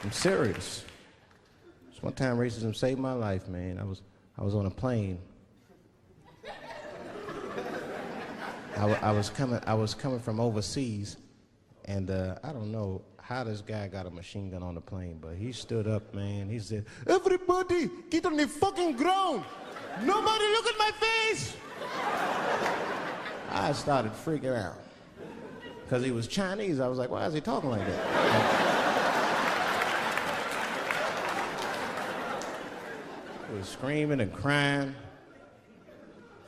I'm serious. One time racism saved my life, man. I was on a plane. I was coming from overseas, and I don't know how this guy got a machine gun on the plane, but he stood up, man. He said, "Everybody, get on the fucking ground. Nobody look at my face." I started freaking out. Because he was Chinese, I was like, why is he talking like that? He was screaming and crying.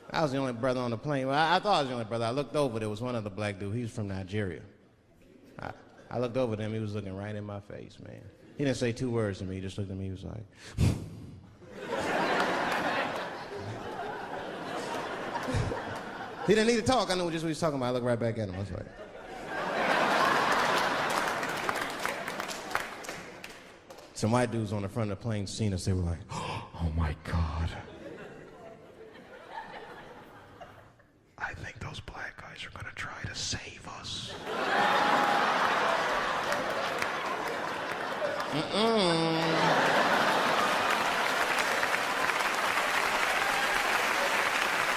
I was the only brother on the plane. Well, I thought I was the only brother. I looked over, there was one other black dude. He was from Nigeria. I looked over at him, he was looking right in my face, man. He didn't say two words to me, he just looked at me, he was like... He didn't need to talk, I knew just what he was talking about. I looked right back at him, I was like... Some white dudes on the front of the plane seen us, they were like, "Oh my God. I think those black guys are gonna try to save us."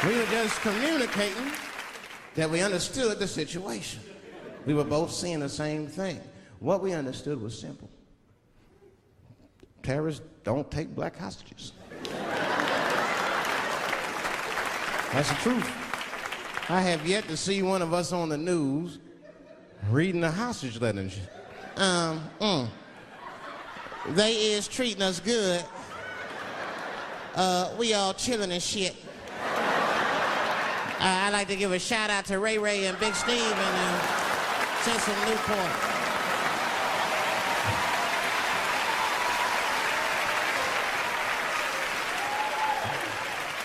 We were just communicating that we understood the situation. We were both seeing the same thing. What we understood was simple. Terrorists don't take black hostages. That's the truth. I have yet to see one of us on the news reading a hostage letter and shit. They is treating us good. We all chilling and shit. I'd like to give a shout out to Ray Ray and Big Steve and send some Newport.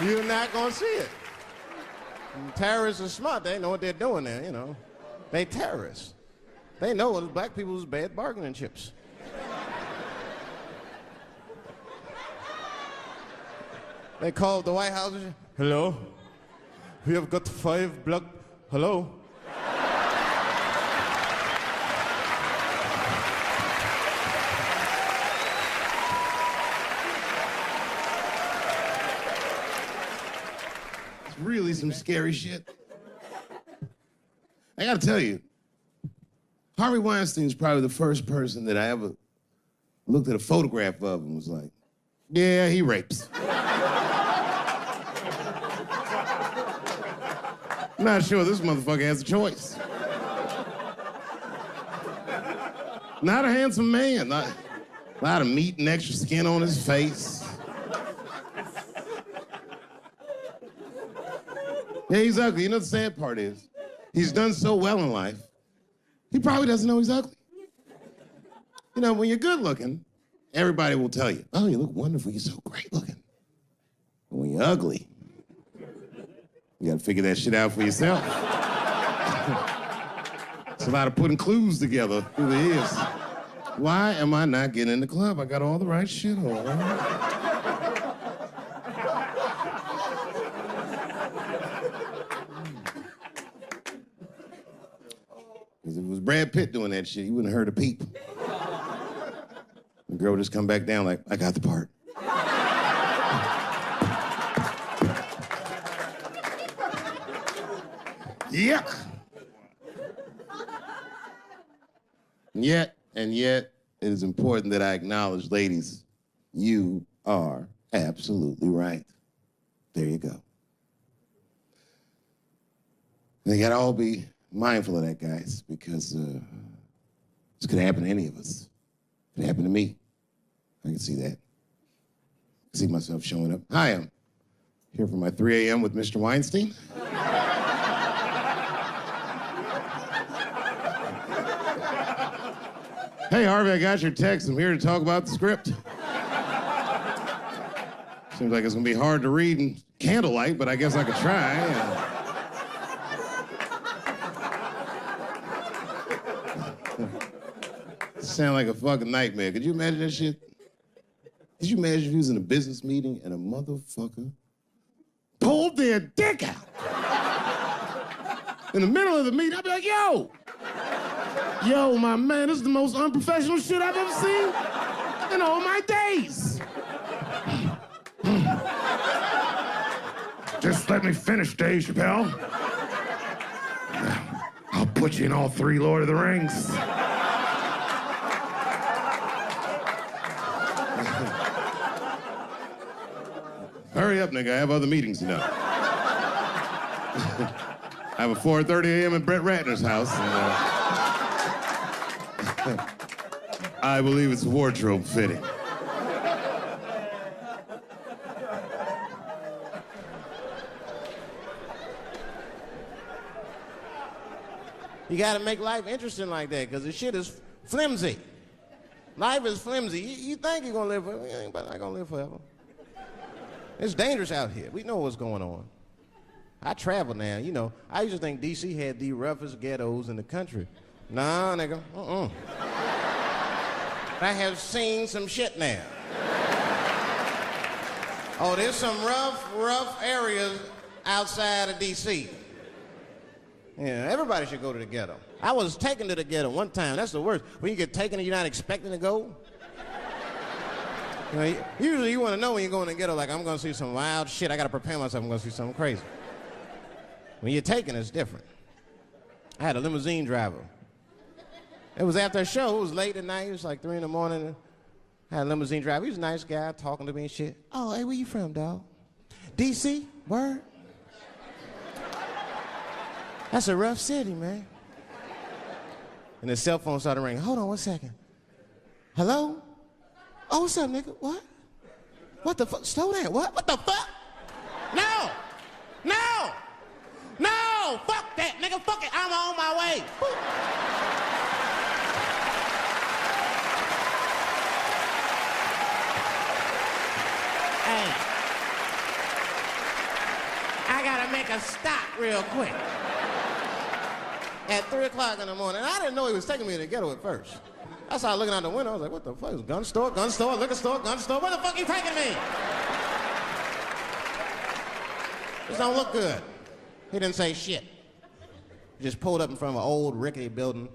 You're not gonna see it. Terrorists are smart. They know what they're doing there, you know. They terrorists. They know black people's bad bargaining chips. They called the White House. "Hello? We have got 5 black... Hello?" Really some scary shit. I gotta tell you, Harvey Weinstein's probably the first person that I ever looked at a photograph of and was like, yeah, he rapes. I'm not sure this motherfucker has a choice. Not a handsome man. A lot of meat and extra skin on his face. Yeah, he's ugly. You know the sad part is, he's done so well in life, he probably doesn't know he's ugly. You know, when you're good looking, everybody will tell you, "Oh, you look wonderful, you're so great looking." But when you're ugly, you gotta figure that shit out for yourself. It's a lot of putting clues together through the years. Why am I not getting in the club? I got all the right shit on. Because if it was Brad Pitt doing that shit, you wouldn't have heard a peep. The girl would just come back down like, "I got the part." Yuck. And yet, it is important that I acknowledge, ladies, you are absolutely right. There you go. They gotta all be mindful of that, guys, because this could happen to any of us. It could happen to me. I can see that. I can see myself showing up. Hi, I'm here for my 3 a.m. with Mr. Weinstein. Hey, Harvey, I got your text. I'm here to talk about the script. Seems like it's gonna be hard to read in candlelight, but I guess I could try. Sound like a fucking nightmare. Could you imagine that shit? Could you imagine if he was in a business meeting and a motherfucker pulled their dick out? In the middle of the meeting, I'd be like, yo, my man, this is the most unprofessional shit I've ever seen. in all my days. Just let me finish, Dave Chappelle. I'll put you in all 3 Lord of the Rings. Hurry up, nigga. I have other meetings now. I have a 4:30 a.m. at Brett Ratner's house. And, I believe it's wardrobe fitting. You gotta make life interesting like that, because the shit is flimsy. Life is flimsy. You think you're gonna live forever, you ain't not gonna live forever. It's dangerous out here. We know what's going on. I travel now, you know. I used to think D.C. had the roughest ghettos in the country. Nah, nigga, I have seen some shit now. Oh, there's some rough areas outside of D.C. Yeah, everybody should go to the ghetto. I was taken to the ghetto one time. That's the worst. When you get taken and you're not expecting to go. You know, usually you want to know when you're going to the ghetto, like, I'm going to see some wild shit. I got to prepare myself. I'm going to see something crazy. When you're taken, it's different. I had a limousine driver. It was after a show. It was late at night. It was like 3 in the morning. I had a limousine driver. He was a nice guy, talking to me and shit. Oh, hey, where you from, dog? D.C.? Word? That's a rough city, man. And his cell phone started ringing. Hold on 1 second. Hello? Oh, what's up, nigga? What? What the fuck? Slow down. What? What the fuck? No! No! No! Fuck that, nigga. Fuck it. I'm on my way. Hey. I gotta make a stop real quick. At 3 o'clock in the morning. I didn't know he was taking me to the ghetto at first. I started looking out the window. I was like, what the fuck? It's gun store, liquor store, gun store. Where the fuck you taking me? This don't look good. He didn't say shit. He just pulled up in front of an old rickety building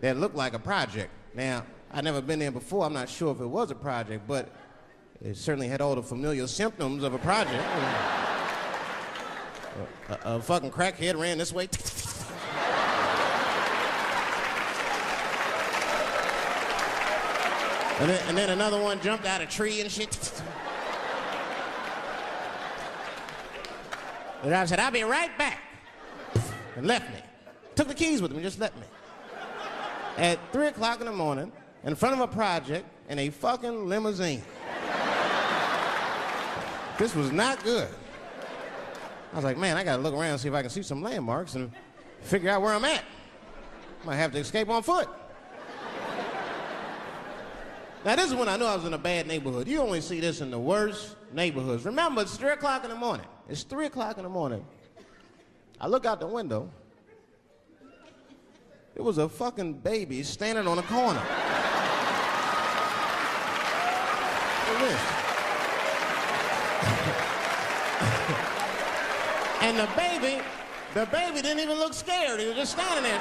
that looked like a project. Now, I'd never been there before. I'm not sure if it was a project, but it certainly had all the familiar symptoms of a project. A fucking crackhead ran this way. And then another one jumped out of a tree and shit. The driver said, I'll be right back. And left me. Took the keys with him and just left me. At 3 o'clock in the morning, in front of a project, in a fucking limousine. This was not good. I was like, man, I gotta look around and see if I can see some landmarks and figure out where I'm at. Might have to escape on foot. Now, this is when I knew I was in a bad neighborhood. You only see this in the worst neighborhoods. Remember, it's 3 o'clock in the morning. It's 3 o'clock in the morning. I look out the window. It was a fucking baby standing on a corner. Look at this. And the baby didn't even look scared. He was just standing there.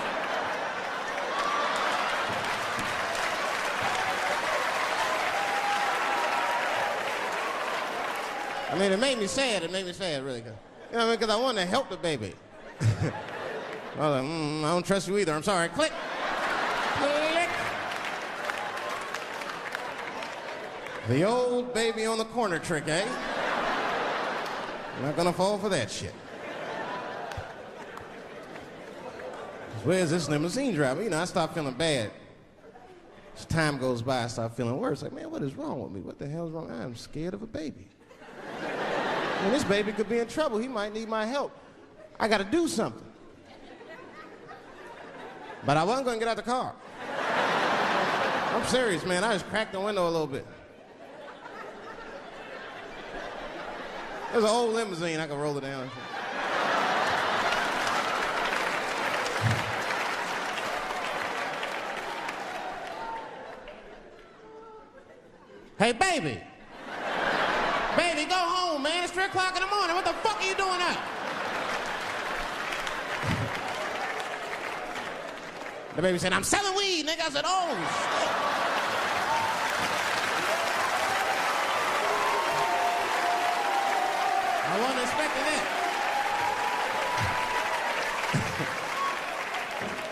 I mean, it made me sad. It made me sad, really. You know what I mean? Because I wanted to help the baby. I was like, I don't trust you either. I'm sorry. Click. Click. The old baby on the corner trick, eh? I'm not gonna fall for that shit. Where's this limousine driver? You know, I start feeling bad. As time goes by, I start feeling worse. Like, man, what is wrong with me? What the hell's wrong? I'm scared of a baby. And this baby could be in trouble. He might need my help. I got to do something. But I wasn't going to get out the car. I'm serious, man. I just cracked the window a little bit. There's an old limousine. I could roll it down. Hey, baby. Baby, go home, man. It's 3 o'clock in the morning. What the fuck are you doing up? The baby said, I'm selling weed, nigga. I said, oh, shit. I wasn't expecting that.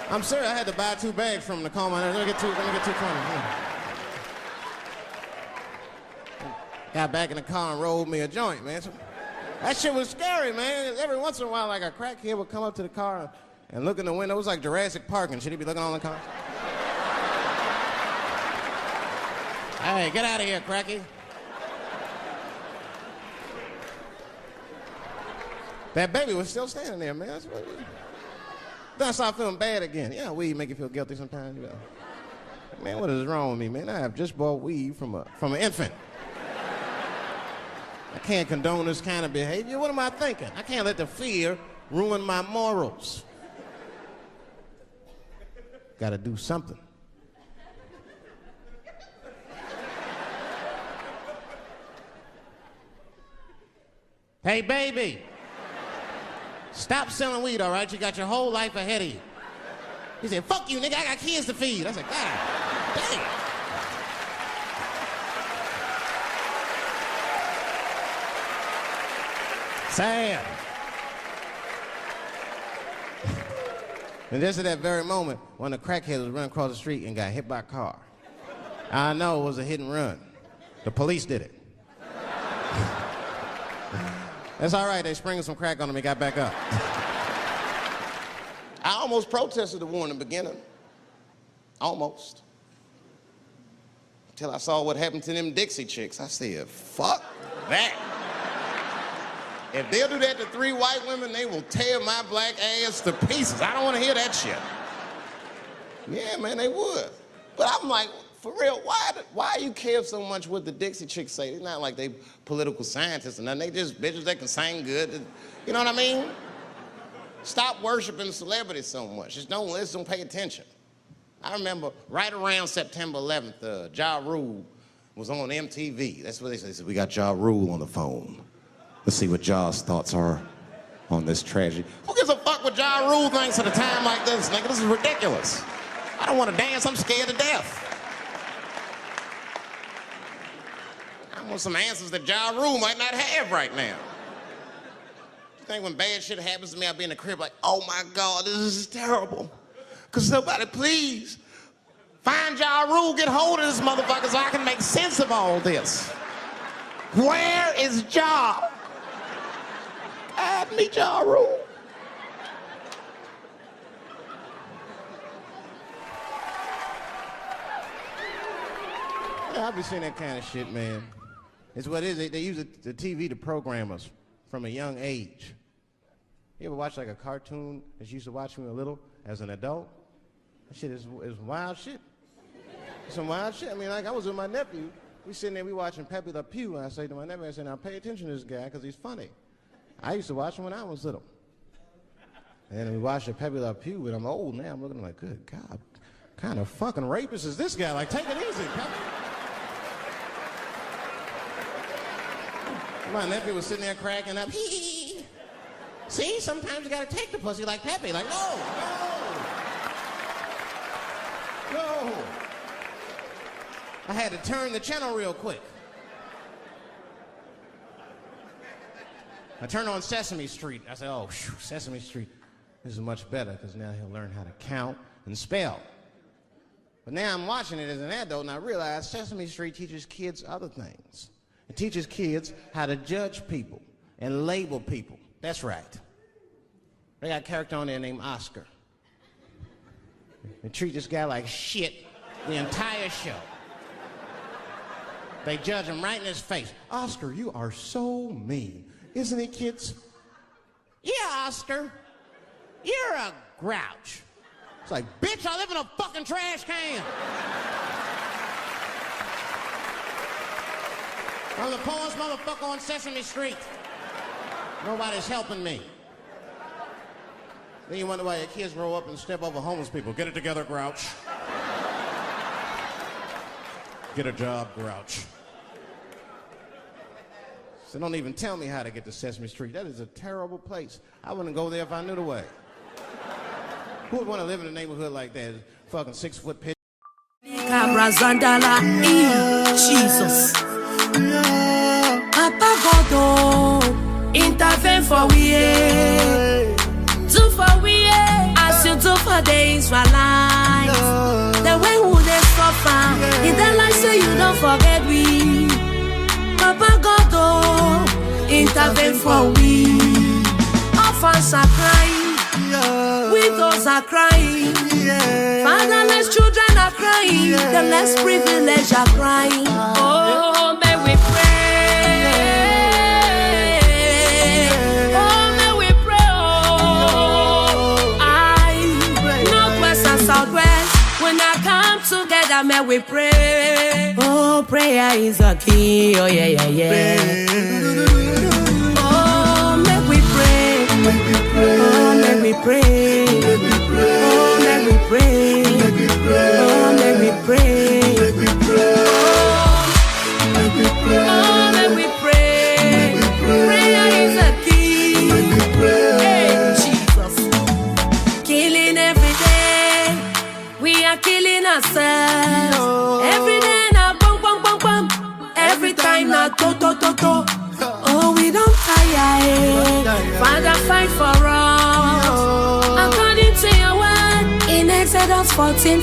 I'm serious. I had to buy 2 bags from him to calm my nerves. Let me get 2 coins. Got back in the car and rolled me a joint, man. So, that shit was scary, man. Every once in a while, like a crackhead would come up to the car and look in the window. It was like Jurassic Park and shit. He'd be looking on the car. Hey, get out of here, cracky. That baby was still standing there, man. Then I started feeling bad again. Yeah, weed make you feel guilty sometimes, you know. Man, what is wrong with me, man? I have just bought weed from an infant. I can't condone this kind of behavior. What am I thinking? I can't let the fear ruin my morals. Gotta do something. Hey, baby. Stop selling weed, all right? You got your whole life ahead of you. He said, fuck you, nigga, I got kids to feed. I said, God damn. Sad. And just at that very moment, one of the crackheads was running across the street and got hit by a car. I know it was a hit and run. The police did it. That's all right, they sprinkled some crack on him, he got back up. I almost protested the war in the beginning. Almost. Until I saw what happened to them Dixie chicks. I said, fuck that. If they'll do that to 3 white women, they will tear my black ass to pieces. I don't want to hear that shit. Yeah, man, they would. But I'm like, for real, why you care so much what the Dixie chicks say? It's not like they political scientists or nothing. They just bitches that can sing good. You know what I mean? Stop worshiping celebrities so much. Just don't listen, don't pay attention. I remember right around September 11th, Ja Rule was on MTV. That's what they said. They said, we got Ja Rule on the phone. Let's see what Ja's thoughts are on this tragedy. Who gives a fuck what Ja Rule thinks at a time like this, nigga? This is ridiculous. I don't want to dance, I'm scared to death. I want some answers that Ja Rule might not have right now. You think when bad shit happens to me, I'll be in the crib like, oh my God, this is terrible. Could somebody please find Ja Rule, get hold of this motherfucker so I can make sense of all this. Where is Ja? Guide me, Ja Rule. Yeah, I'll be seeing that kind of shit, man. It's what it is. They use the TV to program us from a young age. You ever watch like a cartoon that you used to watch when you were little as an adult? That shit is wild shit. Some wild shit. I mean, like I was with my nephew. We sitting there, we watching Pepe Le Pew, and I say to my nephew, I say, now pay attention to this guy because he's funny. I used to watch him when I was little. And we watched Pepe Le Pew, and I'm old now. I'm looking like, good God, what kind of fucking rapist is this guy? Like, take it easy, Pepe. My nephew was sitting there cracking up. Hee. See, sometimes you gotta take the pussy like Pepe. Like, no. I had to turn the channel real quick. I turned on Sesame Street. I said, oh, Sesame Street. This is much better because now he'll learn how to count and spell. But now I'm watching it as an adult and I realize Sesame Street teaches kids other things. It teaches kids how to judge people and label people. That's right. They got a character on there named Oscar. They treat this guy like shit the entire show. They judge him right in his face. Oscar, you are so mean. Isn't it, kids? Yeah, Oscar. You're a grouch. It's like, bitch, I live in a fucking trash can. I'm the poorest motherfucker on Sesame Street. Nobody's helping me. Then you wonder why your kids grow up and step over homeless people. Get it together, grouch. Get a job, grouch. So don't even tell me how to get to Sesame Street. That is a terrible place. I wouldn't go there if I knew the way. Who would want to live in a neighborhood like that? Fucking 6-foot pitch. Jesus. Papa Godo, intervene for we, do for we, as you do for the Israelites. The way who they suffer, in the life so you don't forget we. Papa God, oh, intervene for we. Orphans are crying, widows are crying, fatherless children are crying, the less privileged are crying. Oh, may we pray. Oh, may we pray. Oh, northwest and southwest, when I come together, may we pray. Oh, prayer is a key. Oh, yeah, yeah, yeah. Oh, may we pray. Oh, let me pray. Oh, let me pray. Oh, let me pray. Oh, let me pray. Prayer is a key. Hey, Jesus. Killing every day. We are killing ourselves. Every day now, bum, bum, bum, bum. Every time now, to, to, to, to. Oh, we don't tire. Father, fight for us. According to your word in Exodus 14:14,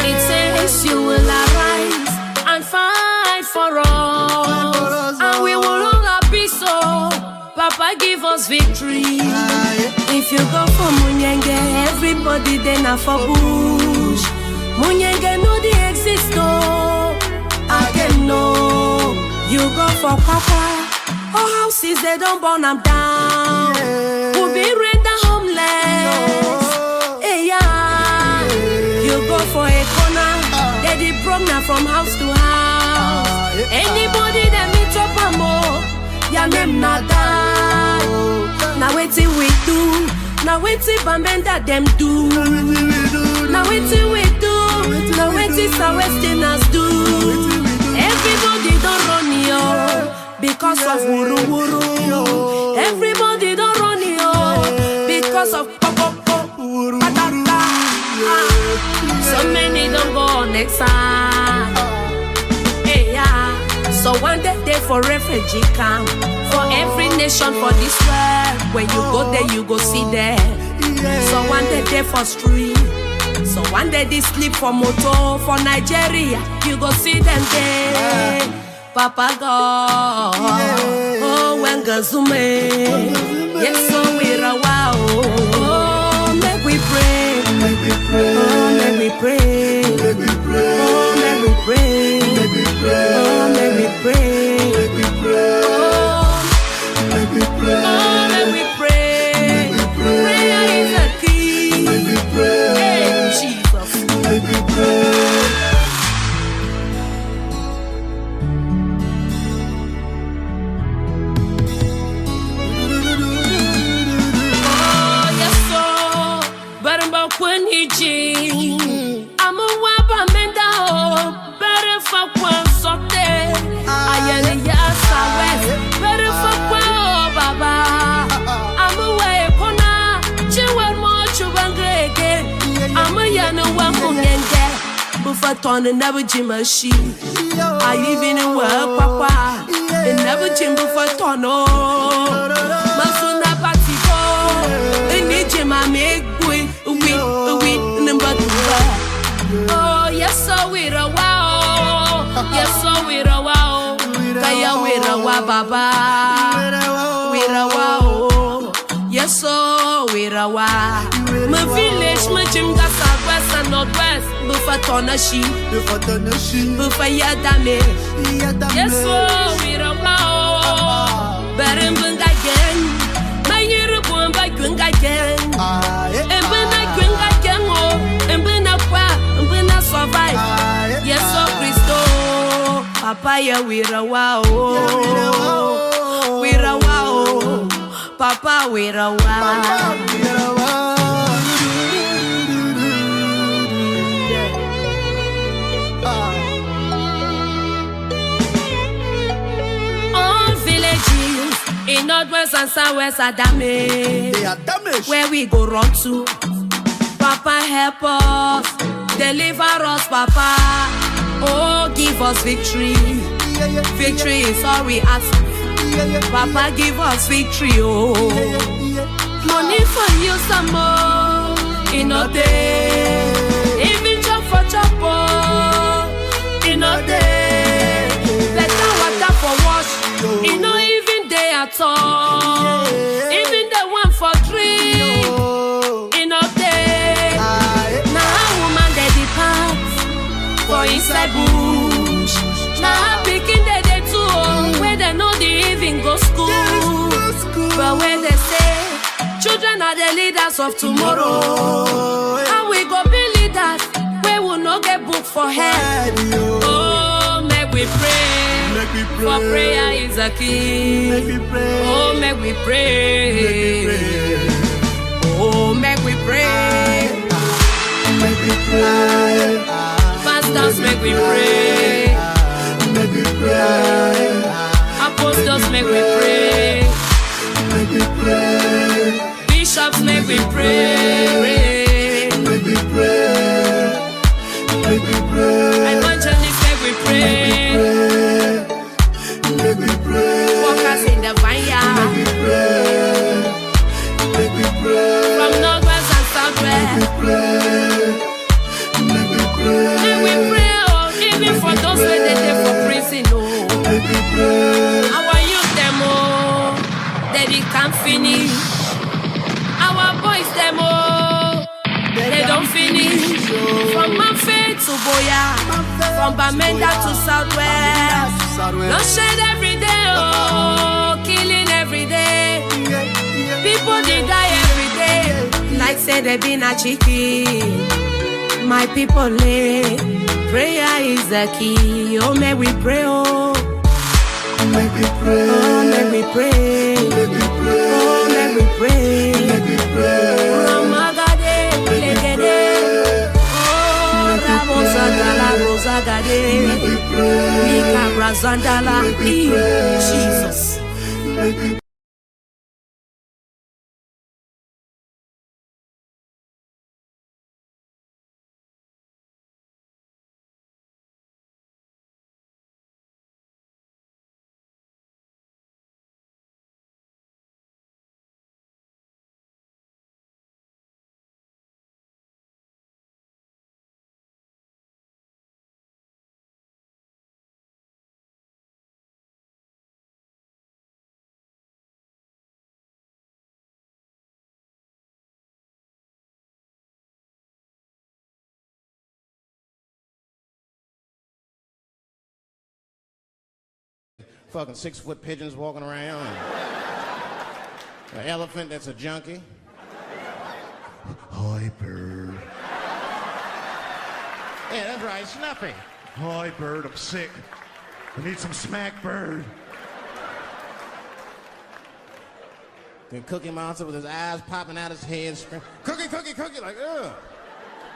it says you will arise and fight for us, and we will all be so. Papa, give us victory. If you go for Munyenge, everybody then are for bush. Munyenge no they exist, no. I can know. You go for Papa. Oh, houses, they don't burn them down. We'll be render homeless. Hey, yeah. You go for a corner, they did program from house to house. Anybody that meet up a more, your name not die. Now wait till we do. Now wait till Bambenda them do. Now wait till we do. Now wait till Southwesterners do. Everybody don't run you. Because of wuru wuru, everybody don't run you. Because of pop patata. So many don't go on next time. Hey, yeah. So one day they for refugee camp, for every nation for this world. When you go there, you go see them. So one day they for street. So one day they sleep for motor for Nigeria. You go see them there. Papa God, oh, when Gazume, yes, so we're a wow. Oh, let we pray, oh, let we pray, oh, let we pray, oh, let we pray, oh, let we pray, oh, let we pray. Prayer is a key. Hey, Jesus. Let me pray. When he jing, I'm a wabba menda, better for one sote. I am a yasa west, better for one baba. I'm a way pona, chiwan more chubangreke. I'm a yana wakum yenge, buffaton and never jimashi. I even in work, papa, and never jim buffaton. Masuna patico, and nijima make we. Oh, yes, so we're a wow. Yes, so we're a wow. Kaya we're a wow, baba. We're a wow. Yes, so we're a wow. My village, my gym, that's our west and northwest. Buffatona she, Buffayadame. Yes, so we're a wow. Berenbung again. My year of one by Gung again. And when I Gung again, and when I survive. Yes, oh Christo, Papa, we're a wow. We're a wow. Papa, we're a wow. All villages in northwest and southwest are damaged. They are damaged. Where we go run to? Papa, help us. Deliver us, Papa. Oh, give us victory. Victory is all we ask. Papa give us victory, oh. Money for you some more, in a day. Even job for chop, oh, in a day. Better water for wash, in no even day at all. Even the one for drink, in a day. Now woman they depart for inside bush. Now picking they too, where they know they even go school. But when they say children are the leaders of tomorrow, and we go be leaders, we will not get book for head. Oh, make we pray, for prayer is a key. Oh, make we pray. Oh, make we pray. Pastors, make we pray. Apostles, make we pray. Bishops, make we pray. Evangelists, make we pray. Workers in the vineyard, from northwest and southwest, make we pray, oh, even for those who they there for prison, oh. Our youth them, oh, they can't finish. Our boys them, oh, they don't finish. From Manfred to Boya, from Bamenda to Southwest, no shade every day, oh, killing every day. People they die every day, like say they been a chicken. My people live, prayer is the key. Oh, may we pray, oh. Make me pray. Oh, make me pray. Make me pray. Oh, make me pray. Make me pray. Ramagade, legede. Oh, Ramosandala, Rosagade. Make me pray. Mika Razandala. Jesus. Make me fucking 6-foot pigeons walking around. An elephant that's a junkie. Hi, bird. Yeah, that's right, Snuffy. Hi, bird. I'm sick. I need some smack, bird. Then Cookie Monster with his eyes popping out his head, screaming, "Cookie, cookie, cookie!" Like, ugh.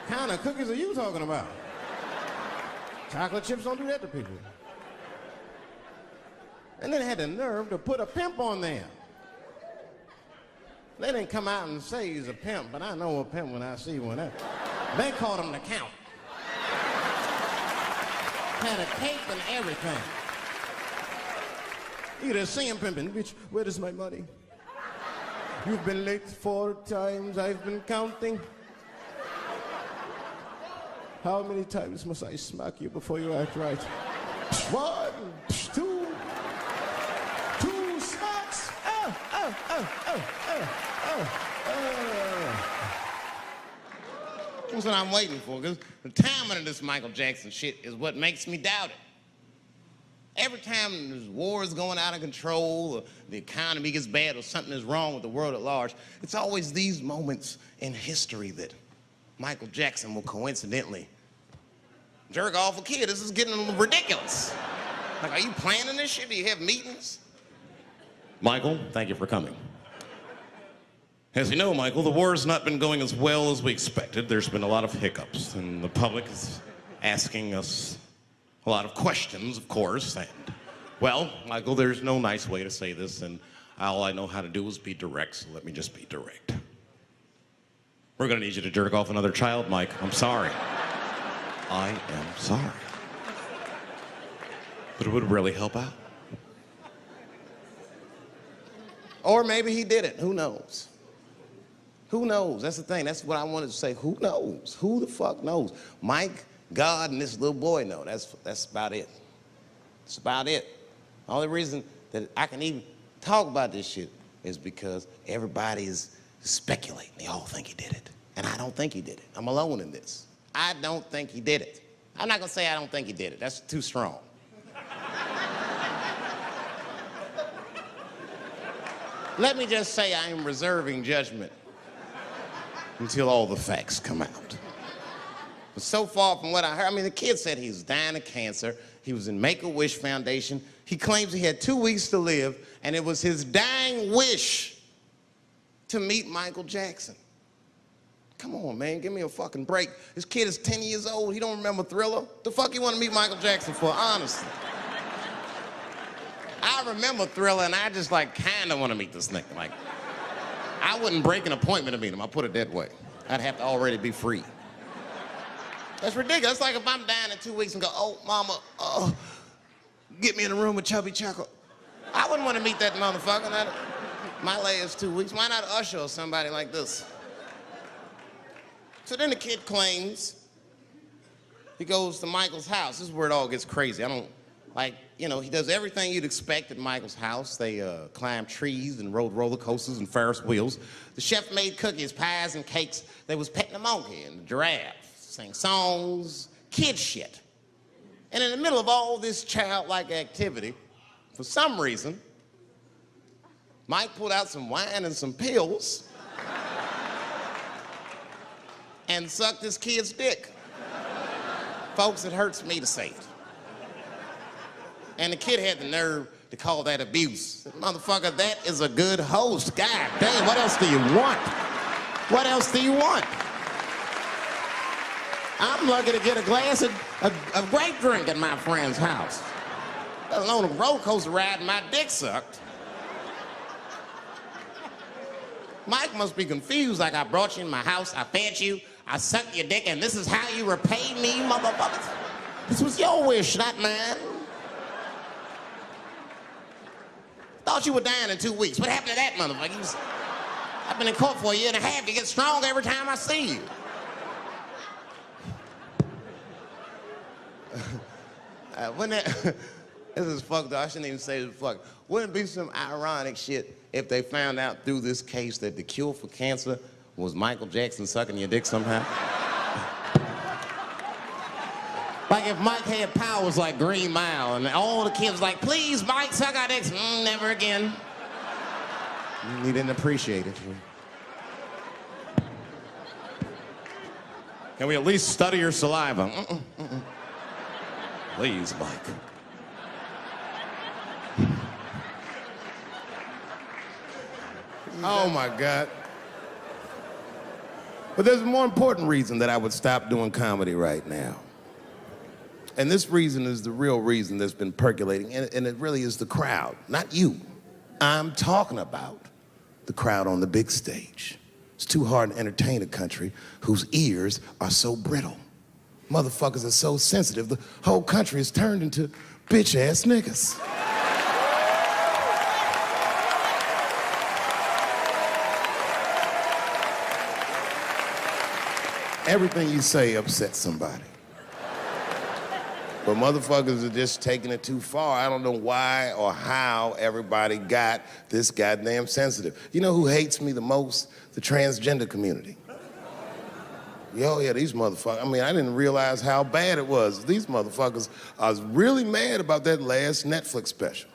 What kind of cookies are you talking about? Chocolate chips don't do that to people. And then they had the nerve to put a pimp on there. They didn't come out and say he's a pimp, but I know a pimp when I see one. They called him the Count. Had a cape and everything. You just see him pimping. Bitch, where is my money? You've been late 4 times, I've been counting. How many times must I smack you before you act right? 1, 2. That's what I'm waiting for, because the timing of this Michael Jackson shit is what makes me doubt it. Every time this war is going out of control, or the economy gets bad, or something is wrong with the world at large, it's always these moments in history that Michael Jackson will coincidentally jerk off a kid. This is getting ridiculous. Like, are you planning this shit? Do you have meetings? Michael, thank you for coming. As you know, Michael, the war has not been going as well as we expected. There's been a lot of hiccups, and the public is asking us a lot of questions, of course. And, well, Michael, there's no nice way to say this, and all I know how to do is be direct, so let me just be direct. We're gonna need you to jerk off another child, Mike. I'm sorry. I am sorry. But it would really help out. Or maybe he didn't. Who knows? Who knows? That's the thing. That's what I wanted to say. Who knows? Who the fuck knows? Mike, God, and this little boy know. That's about it. That's about it. The only reason that I can even talk about this shit is because everybody is speculating. They all think he did it. And I don't think he did it. I'm alone in this. I don't think he did it. I'm not gonna say I don't think he did it. That's too strong. Let me just say I am reserving judgment until all the facts come out. But so far from what I heard, I mean, the kid said he was dying of cancer. He was in Make-A-Wish Foundation. He claims he had 2 weeks to live, and it was his dying wish to meet Michael Jackson. Come on, man, give me a fucking break. This kid is 10 years old. He don't remember Thriller. The fuck you want to meet Michael Jackson for, honestly? I remember Thriller, and I just, like, kind of want to meet this nigga. Like, I wouldn't break an appointment to meet him. I'll put it that way. I'd have to already be free. That's ridiculous. That's like if I'm dying in 2 weeks and go, oh, mama, get me in a room with Chubby Chuckle. I wouldn't want to meet that motherfucker. My last 2 weeks. Why not Usher or somebody like this? So then the kid claims he goes to Michael's house. This is where it all gets crazy. He does everything you'd expect at Michael's house. They climbed trees and rode roller coasters and Ferris wheels. The chef made cookies, pies, and cakes. They was petting a monkey and a giraffe, sang songs, kid shit. And in the middle of all this childlike activity, for some reason, Mike pulled out some wine and some pills and sucked his kid's dick. Folks, it hurts me to say it. And the kid had the nerve to call that abuse. Motherfucker, that is a good host. God damn, what else do you want? What else do you want? I'm lucky to get a glass of grape drink at my friend's house. Let alone a roller coaster ride and my dick sucked. Mike must be confused, like I brought you in my house, I fed you, I sucked your dick, and this is how you repay me, motherfuckers? This was your wish, not mine. Thought you were dying in 2 weeks. What happened to that motherfucker? I've been in court for a year and a half. You get stronger every time I see you. This is fucked up. I shouldn't even say this fuck. Wouldn't it be some ironic shit if they found out through this case that the cure for cancer was Michael Jackson sucking your dick somehow? Like if Mike had powers like Green Mile and all the kids like, please, Mike, suck our dicks. Never again. He didn't appreciate it. Can we at least study your saliva? Please, Mike. Oh, my God. But there's a more important reason that I would stop doing comedy right now. And this reason is the real reason that's been percolating, and it really is the crowd, not you. I'm talking about the crowd on the big stage. It's too hard to entertain a country whose ears are so brittle. Motherfuckers are so sensitive, the whole country is turned into bitch-ass niggas. Everything you say upsets somebody. But motherfuckers are just taking it too far. I don't know why or how everybody got this goddamn sensitive. You know who hates me the most? The transgender community. Yo, yeah, these motherfuckers. I mean, I didn't realize how bad it was. These motherfuckers are really mad about that last Netflix special.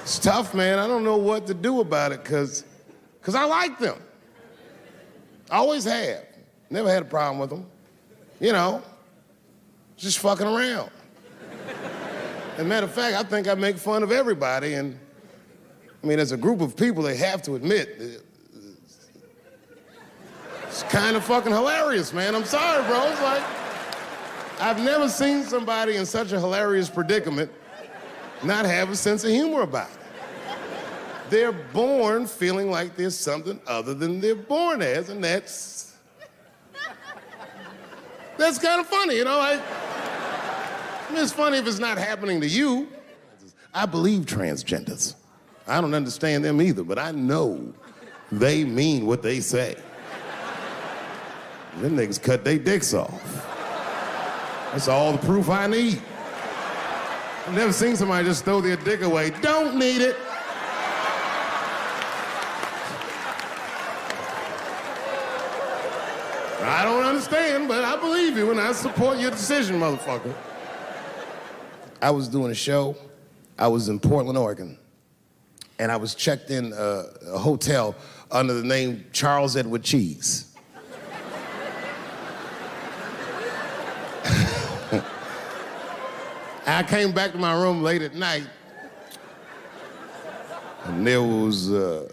It's tough, man. I don't know what to do about it, cause I like them. I always have. Never had a problem with them. You know, just fucking around. As a matter of fact, I think I make fun of everybody, and I mean, as a group of people, they have to admit, it's kind of fucking hilarious, man. I'm sorry, bro. It's like, I've never seen somebody in such a hilarious predicament not have a sense of humor about it. They're born feeling like there's something other than they're born as, and that's kind of funny, you know? I mean, it's funny if it's not happening to you. I believe transgenders. I don't understand them either, but I know they mean what they say. Them niggas cut their dicks off. That's all the proof I need. I've never seen somebody just throw their dick away. Don't need it. I don't understand, but I believe you and I support your decision, motherfucker. I was doing a show. I was in Portland, Oregon, and I was checked in a hotel under the name Charles Edward Cheese. I came back to my room late at night, and there was a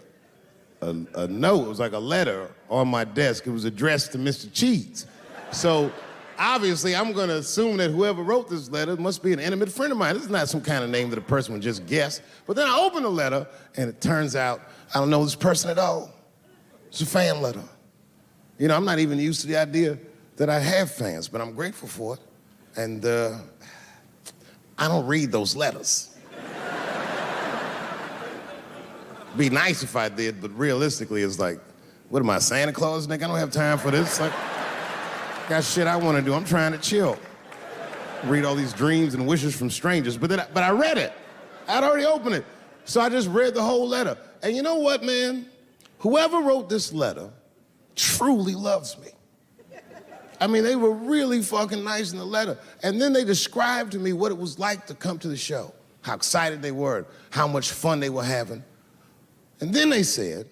note. It was like a letter on my desk. It was addressed to Mr. Cheese. So obviously, I'm going to assume that whoever wrote this letter must be an intimate friend of mine. This is not some kind of name that a person would just guess. But then I open the letter, and it turns out I don't know this person at all. It's a fan letter. You know, I'm not even used to the idea that I have fans, but I'm grateful for it. And I don't read those letters. Be nice if I did, but realistically, it's like, what am I, Santa Claus, nigga? I don't have time for this. Like, got shit I want to do. I'm trying to chill. Read all these dreams and wishes from strangers. But I read it. I'd already opened it. So I just read the whole letter. And you know what, man? Whoever wrote this letter truly loves me. I mean, they were really fucking nice in the letter. And then they described to me what it was like to come to the show, how excited they were, how much fun they were having. And then they said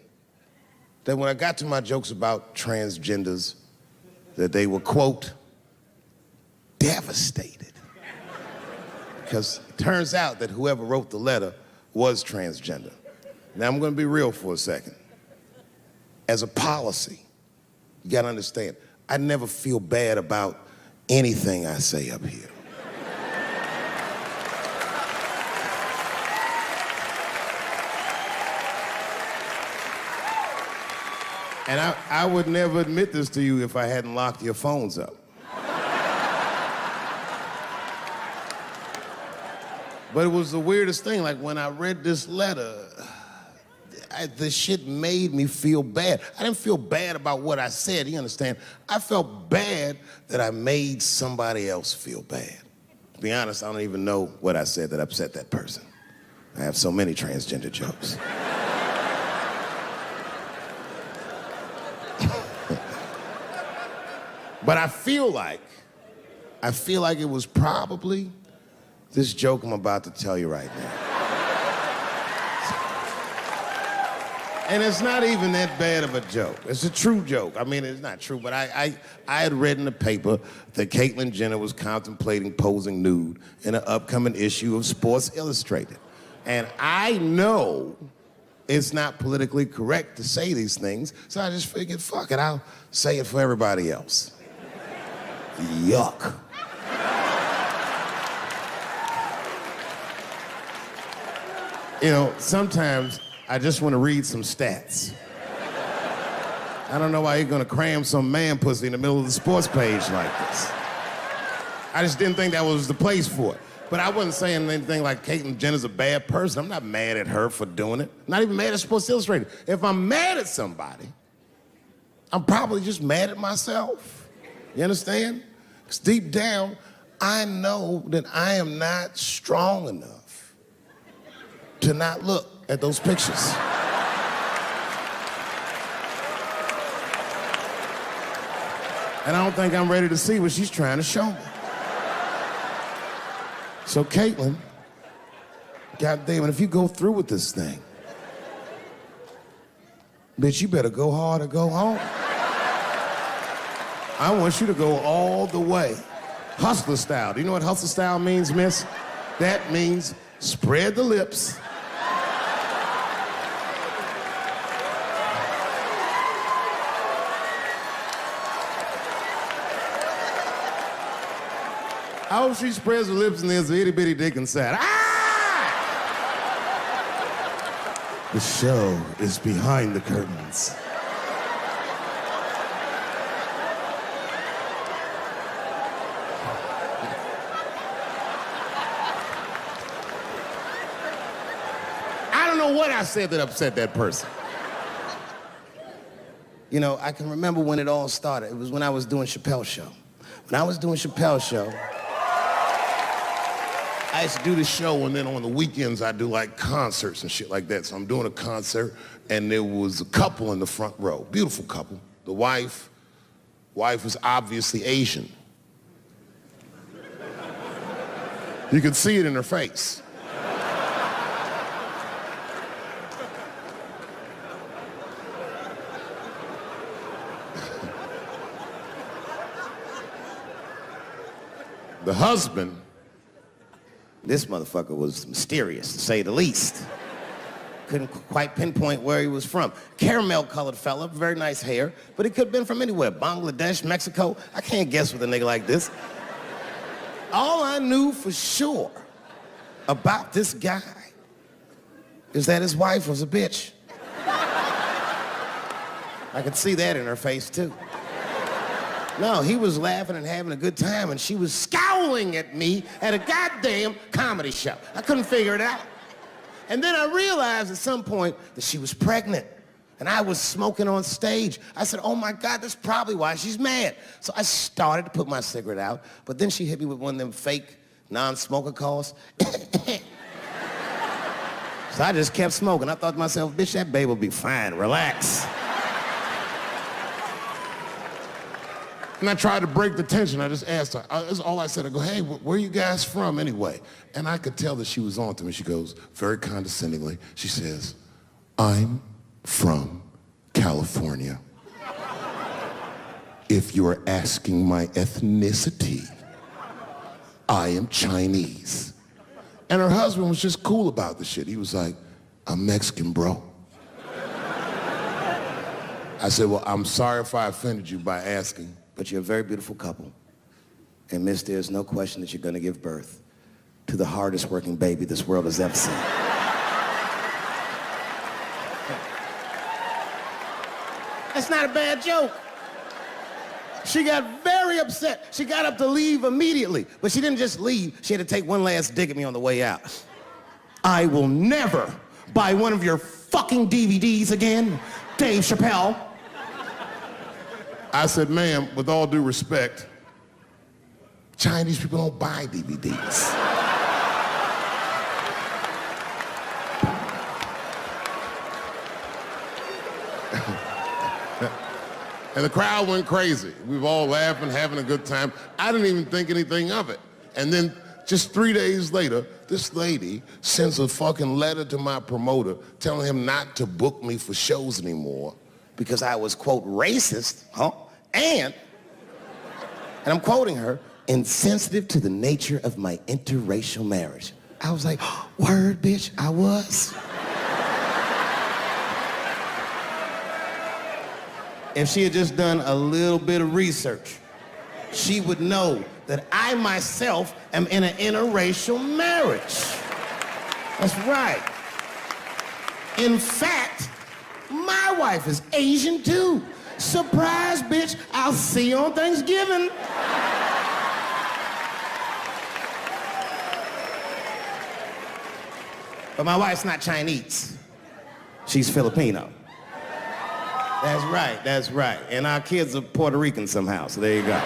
that when I got to my jokes about transgenders, that they were, quote, devastated. Because it turns out that whoever wrote the letter was transgender. Now, I'm going to be real for a second. As a policy, you got to understand, I never feel bad about anything I say up here. And I would never admit this to you if I hadn't locked your phones up. But it was the weirdest thing. Like, when I read this letter, the shit made me feel bad. I didn't feel bad about what I said, you understand? I felt bad that I made somebody else feel bad. To be honest, I don't even know what I said that upset that person. I have so many transgender jokes. But I feel like it was probably this joke I'm about to tell you right now. And it's not even that bad of a joke. It's a true joke. I mean, it's not true, but I had read in the paper that Caitlyn Jenner was contemplating posing nude in an upcoming issue of Sports Illustrated. And I know it's not politically correct to say these things, so I just figured, fuck it, I'll say it for everybody else. Yuck. You know, sometimes I just want to read some stats. I don't know why you're gonna cram some man pussy in the middle of the sports page like this. I just didn't think that was the place for it. But I wasn't saying anything like Caitlyn Jenner's a bad person. I'm not mad at her for doing it. Not even mad at Sports Illustrated. If I'm mad at somebody, I'm probably just mad at myself. You understand? Because deep down, I know that I am not strong enough to not look at those pictures. And I don't think I'm ready to see what she's trying to show me. So Caitlyn, goddamn it, if you go through with this thing, bitch, you better go hard or go home. I want you to go all the way. Hustler style. Do you know what hustler style means, miss? That means spread the lips. I hope she spreads her lips and there's an itty bitty dick inside. Ah! The show is behind the curtains. don't know what I said that upset that person. You know, I can remember when it all started. It was when I was doing Chappelle's show. When I was doing Chappelle's show, I used to do the show, and then on the weekends I do like concerts and shit like that. So I'm doing a concert, and there was a couple in the front row, beautiful couple. The wife was obviously Asian. You could see it in her face. The husband, this motherfucker was mysterious, to say the least. Couldn't quite pinpoint where he was from. Caramel-colored fella, very nice hair, but he could have been from anywhere. Bangladesh, Mexico. I can't guess with a nigga like this. All I knew for sure about this guy is that his wife was a bitch. I could see that in her face, too. No, he was laughing and having a good time, and she was scowling at me at a goddamn comedy show. I couldn't figure it out. And then I realized at some point that she was pregnant, and I was smoking on stage. I said, oh my God, that's probably why she's mad. So I started to put my cigarette out, but then she hit me with one of them fake non-smoker calls. So I just kept smoking. I thought to myself, bitch, that baby will be fine, relax. And I tried to break the tension. I just asked her. That's all I said. I go, hey, where are you guys from anyway? And I could tell that she was on to me. She goes, very condescendingly, she says, I'm from California. If you're asking my ethnicity, I am Chinese. And her husband was just cool about the shit. He was like, I'm Mexican, bro. I said, well, I'm sorry if I offended you by asking. But you're a very beautiful couple. And miss, there's no question that you're gonna give birth to the hardest working baby this world has ever seen. That's not a bad joke. She got very upset. She got up to leave immediately, but she didn't just leave. She had to take one last dig at me on the way out. I will never buy one of your fucking DVDs again, Dave Chappelle. I said, ma'am, with all due respect, Chinese people don't buy DVDs. And the crowd went crazy. We were all laughing, having a good time. I didn't even think anything of it. And then just 3 days later, this lady sends a fucking letter to my promoter telling him not to book me for shows anymore because I was, quote, racist, and I'm quoting her, insensitive to the nature of my interracial marriage. I was like, word, bitch, I was. If she had just done a little bit of research, she would know that I myself am in an interracial marriage. That's right. In fact, my wife is Asian too. Surprise, bitch, I'll see you on Thanksgiving. But my wife's not Chinese. She's Filipino. That's right, that's right. And our kids are Puerto Rican somehow, so there you go.